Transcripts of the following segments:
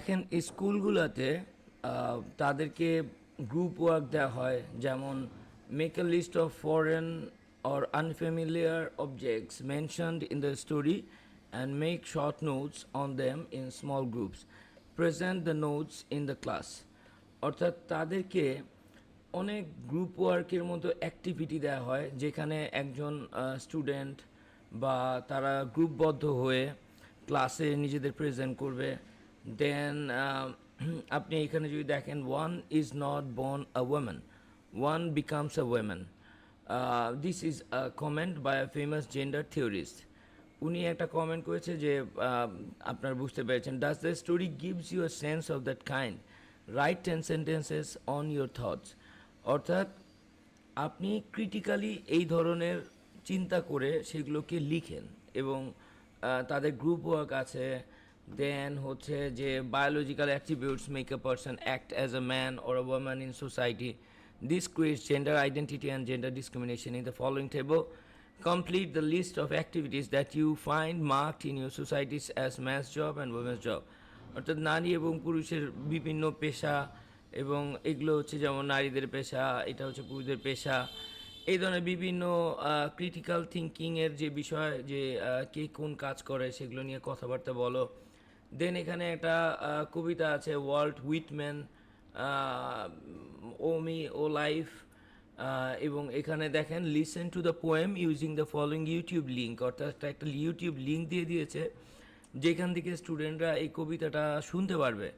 দেখেন স্কুলগুলোতে তাদেরকে গ্রুপ ওয়ার্ক দেওয়া হয়, যেমন make a list of foreign or unfamiliar objects mentioned in the story and make short notes on them in small groups. Present the notes in the class. অর্থাৎ তাদেরকে অনেক group ওয়ার্কের মতো অ্যাক্টিভিটি দেওয়া হয়, যেখানে একজন স্টুডেন্ট বা তারা গ্রুপবদ্ধ হয়ে ক্লাসে নিজেদের প্রেজেন্ট করবে। দেন আপনি এখানে যদি দেখেন, one is not born a woman, one becomes a woman. This is a comment by a famous gender theorist. উনি একটা কমেন্ট করেছে যে আপনার বুঝতে পেরেছেন, does the story gives you a sense of that kind, right 10 sentences on your thoughts. অর্থাৎ আপনি critically এই ধরনের চিন্তা করে সেগুলোকে লিখেন, এবং তাদের গ্রুপ ওয়ার্ক আছে। দেন হচ্ছে যে biological attributes make a person act as a man or a women in society. This creates gender identity and gender discrimination. In the following table, complete the list of activities that you find marked in your societies as man's job and women's job. অর্থাৎ নারী এবং পুরুষের বিভিন্ন পেশা, এবং এগুলো হচ্ছে যেমন নারীদের পেশা, এটা হচ্ছে পুরুষদের পেশা, এই ধরনের বিভিন্ন ক্রিটিক্যাল থিঙ্কিংয়ের যে বিষয়, যে কে কোন কাজ করে সেগুলো নিয়ে কথাবার্তা বলো। দেন এখানে একটা কবিতা আছে, ওয়াল্ট হুইটম্যান, ও মি ও লাইফ। এবং এখানে দেখেন, listen to the poem using the following YouTube link. অর্থাৎ একটা ইউটিউব লিঙ্ক দিয়ে দিয়েছে, যেখান থেকে স্টুডেন্টরা এই কবিতাটা শুনতে পারবে।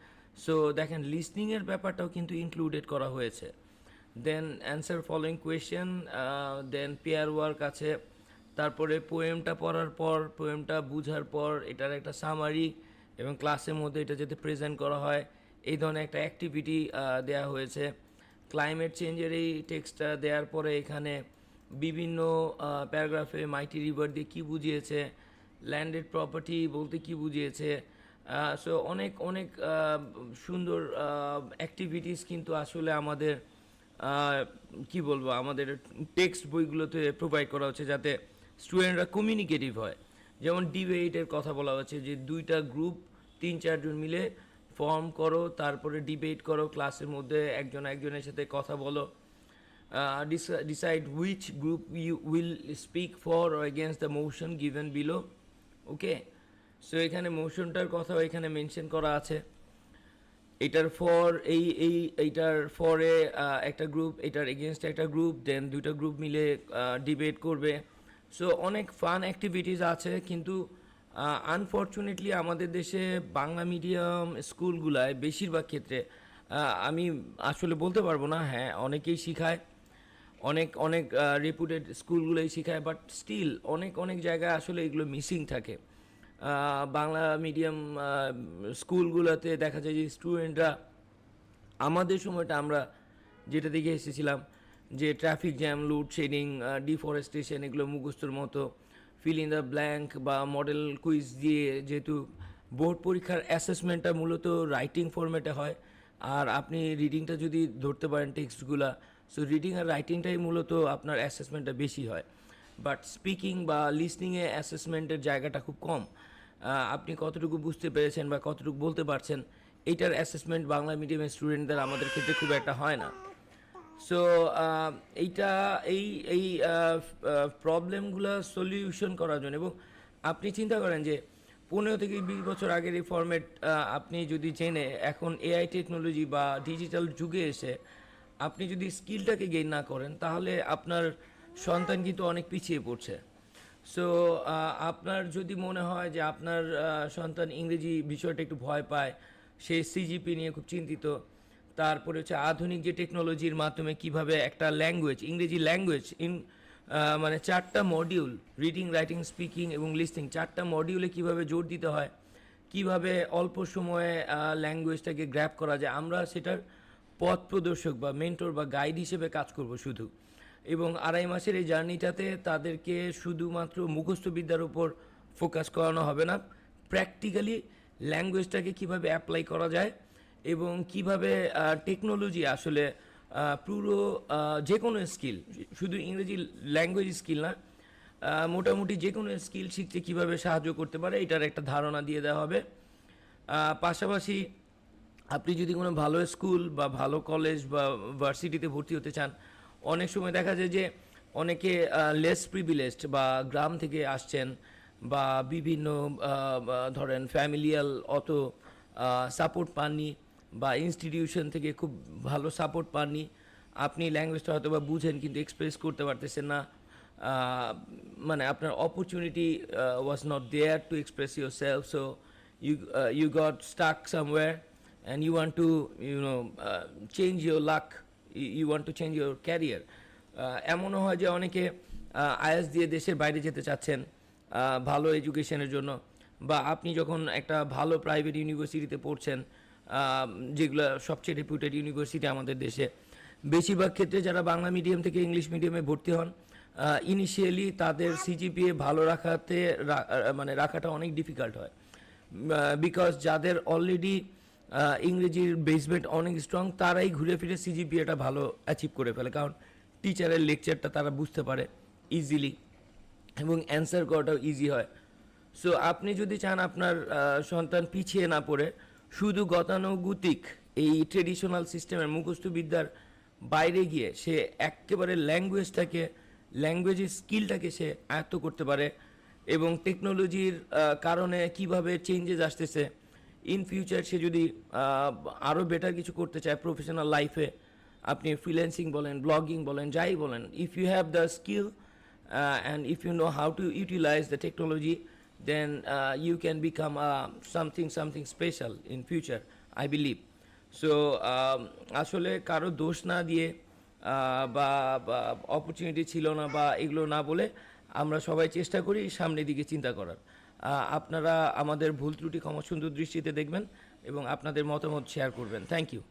সো দেখেন, লিসনিংয়ের ব্যাপারটাও কিন্তু ইনক্লুডেড করা হয়েছে। দেন অ্যান্সার ফলোয়িং কোয়েশ্চেন, দেন পেয়ার ওয়ার্ক আছে। তারপরে পোয়েমটা পড়ার পর, পোয়েমটা বুঝার পর এটার একটা সামারি, এবং ক্লাসের মধ্যে এটা যাতে প্রেজেন্ট করা হয়, এই ধরনের একটা অ্যাক্টিভিটি দেওয়া হয়েছে। ক্লাইমেট চেঞ্জের এই টেক্সটটা দেওয়ার পরে এখানে বিভিন্ন প্যারাগ্রাফে মাইটি রিভার দিয়ে কী বুঝিয়েছে, ল্যান্ডেড প্রপার্টি বলতে কী বুঝিয়েছে। সো অনেক অনেক সুন্দর অ্যাক্টিভিটিস কিন্তু আসলে আমাদের কি বলবো, আমাদের টেক্সট বইগুলোতে প্রোভাইড করা হচ্ছে, যাতে স্টুডেন্টরা কমিউনিকেটিভ হয়। যেমন ডিবেটের কথা বলা হচ্ছে, যে দুইটা গ্রুপ 3-4 জন মিলে ফর্ম করো, তারপরে ডিবেট করো, ক্লাসের মধ্যে একজন একজনের সাথে কথা বলো। Decide which group you will speak for or against the motion given below. Okay, so এখানে মোশনটার কথাও এখানে মেনশন করা আছে। এটার ফর এইটার ফরে একটা গ্রুপ, এটার এগেনস্ট একটা গ্রুপ, দেন দুইটা গ্রুপ মিলে ডিবেট করবে। সো অনেক ফান অ্যাক্টিভিটিস আছে, কিন্তু আনফর্চুনেটলি আমাদের দেশে বাংলা মিডিয়াম স্কুলগুলায় বেশিরভাগ ক্ষেত্রে, আমি আসলে বলতে পারবো না, হ্যাঁ অনেকেই শিখায়, অনেক অনেক রেপুটেড স্কুলগুলোই শিখায়, বাট স্টিল অনেক অনেক জায়গায় আসলে এগুলো মিসিং থাকে। বাংলা মিডিয়াম স্কুলগুলোতে দেখা যায় যে স্টুডেন্টরা, আমাদের সময়টা আমরা যেটা দেখে এসেছিলাম, যে ট্রাফিক জ্যাম, লোডশেডিং, ডিফরেস্টেশন, এগুলো মুখস্থর মতো ফিল ইন দ্য ব্ল্যাঙ্ক বা মডেল কুইজ দিয়ে, যেহেতু বোর্ড পরীক্ষার অ্যাসেসমেন্টটা মূলত রাইটিং ফরম্যাটে হয়, আর আপনি রিডিংটা যদি ধরতে পারেন টেক্সটগুলা, সো রিডিং আর রাইটিংটাই মূলত আপনার অ্যাসেসমেন্টটা বেশি হয়। বাট স্পিকিং বা লিসনিংয়ে অ্যাসেসমেন্টের জায়গাটা খুব কম। আপনি কতটুকু বুঝতে পেরেছেন বা কতটুকু বলতে পারছেন, এইটার অ্যাসেসমেন্ট বাংলা মিডিয়ামের স্টুডেন্টদের আমাদের ক্ষেত্রে খুব একটা হয় না। সো এইটা এই এই প্রবলেমগুলো সলিউশন করার জন্য, এবং আপনি চিন্তা করেন যে 15 থেকে 20 বছর আগের এই ফরম্যাট আপনি যদি জেনে, এখন এআই টেকনোলজি বা ডিজিটাল যুগে এসে আপনি যদি স্কিলটাকে গেইন না করেন, তাহলে আপনার সন্তান কিন্তু অনেক পিছিয়ে পড়ছে। সো আপনার যদি মনে হয় যে আপনার সন্তান ইংরেজি বিষয়টা একটু ভয় পায়, সে সিজিপি নিয়ে খুব চিন্তিত, তারপরে হচ্ছে আধুনিক যে টেকনোলজির মাধ্যমে কিভাবে একটা ল্যাঙ্গুয়েজ, ইংরেজি ল্যাঙ্গুয়েজ মানে 4টা মডিউল, রিডিং, রাইটিং, স্পিকিং এবং লিসনিং, 4টা মডিউলে কিভাবে জোর দিতে হয়, কিভাবে অল্প সময়ে ল্যাঙ্গুয়েজটাকে গ্র্যাব করা যায়, আমরা সেটার পথ প্রদর্শক বা মেন্টর বা গাইড হিসেবে কাজ করব শুধু। এবং 2.5 মাসের এই জার্নিটাতে তাদেরকে শুধুমাত্র মুখস্থ বিদ্যার উপর ফোকাস করানো হবে না, প্র্যাকটিক্যালি ল্যাঙ্গুয়েজটাকে কিভাবে অ্যাপ্লাই করা যায়, এবং কিভাবে টেকনোলজি আসলে পুরো যে কোনো স্কিল, শুধু ইংরেজি ল্যাঙ্গুয়েজ স্কিল না, মোটামুটি যে কোনো স্কিল শিখতে কীভাবে সাহায্য করতে পারে, এটার একটা ধারণা দিয়ে দেওয়া হবে। পাশাপাশি আপনি যদি কোনো ভালো স্কুল বা ভালো কলেজ বা ভার্সিটিতে ভর্তি হতে চান, অনেক সময় দেখা যায় যে অনেকে লেস প্রিভিলেজড বা গ্রাম থেকে আসছেন বা বিভিন্ন ধরেন ফ্যামিলিয়াল অত সাপোর্ট পাননি বা ইনস্টিটিউশন থেকে খুব ভালো সাপোর্ট পাননি। আপনি ল্যাঙ্গুয়েজটা হয়তো বা বুঝেন কিন্তু এক্সপ্রেস করতে পারতেছেন না, মানে আপনার opportunity was not there to express yourself, so you got stuck somewhere and you want to change your luck, you want to change your career. এমনও হয় যে অনেকে আইএলটিএস দিয়ে দেশের বাইরে যেতে চাচ্ছেন ভালো এডুকেশনের জন্য, বা আপনি যখন একটা ভালো প্রাইভেট ইউনিভার্সিটিতে পড়ছেন, যেগুলো সবচেয়ে রেপুটেড ইউনিভার্সিটি আমাদের দেশে, বেশিরভাগ ক্ষেত্রে যারা বাংলা মিডিয়াম থেকে ইংলিশ মিডিয়ামে ভর্তি হন, ইনিশিয়ালি তাদের সিজিপিএ ভালো মানে রাখাটা অনেক ডিফিকাল্ট হয়, বিকজ যাদের অলরেডি ইংরেজির বেসমেন্ট অনেক স্ট্রং তারাই ঘুরে ফিরে সিজিপিএটা ভালো অ্যাচিভ করে ফেলে, কারণ টিচারের লেকচারটা তারা বুঝতে পারে ইজিলি এবং অ্যান্সার করাটাও ইজি হয়। সো আপনি যদি চান আপনার সন্তান পিছিয়ে না পড়ে শুধু গতানুগতিক এই ট্রেডিশনাল সিস্টেমের মুখস্থ বিদ্যার বাইরে গিয়ে সে একেবারে ল্যাঙ্গুয়েজের স্কিলটাকে সে আয়ত্ত করতে পারে, এবং টেকনোলজির কারণে কিভাবে চেঞ্জেস আসতেছে, ইন ফিউচার সে যদি আরও বেটার কিছু করতে চায় প্রফেশনাল লাইফে, আপনি ফ্রিল্যান্সিং বলেন, ব্লগিং বলেন, যাই বলেন, if you have the skill and if you know how to utilize the technology, then you can become something special in future, I believe. So আসলে কারো দোষ না দিয়ে বা অপরচুনিটি ছিল না বা এগুলো না বলে আমরা সবাই চেষ্টা করি সামনের দিকে চিন্তা করার। আপনারা আমাদের ভুল ত্রুটি ক্ষমা সুন্দর দৃষ্টিতে দেখবেন এবং আপনাদের মতামত শেয়ার করবেন। Thank you.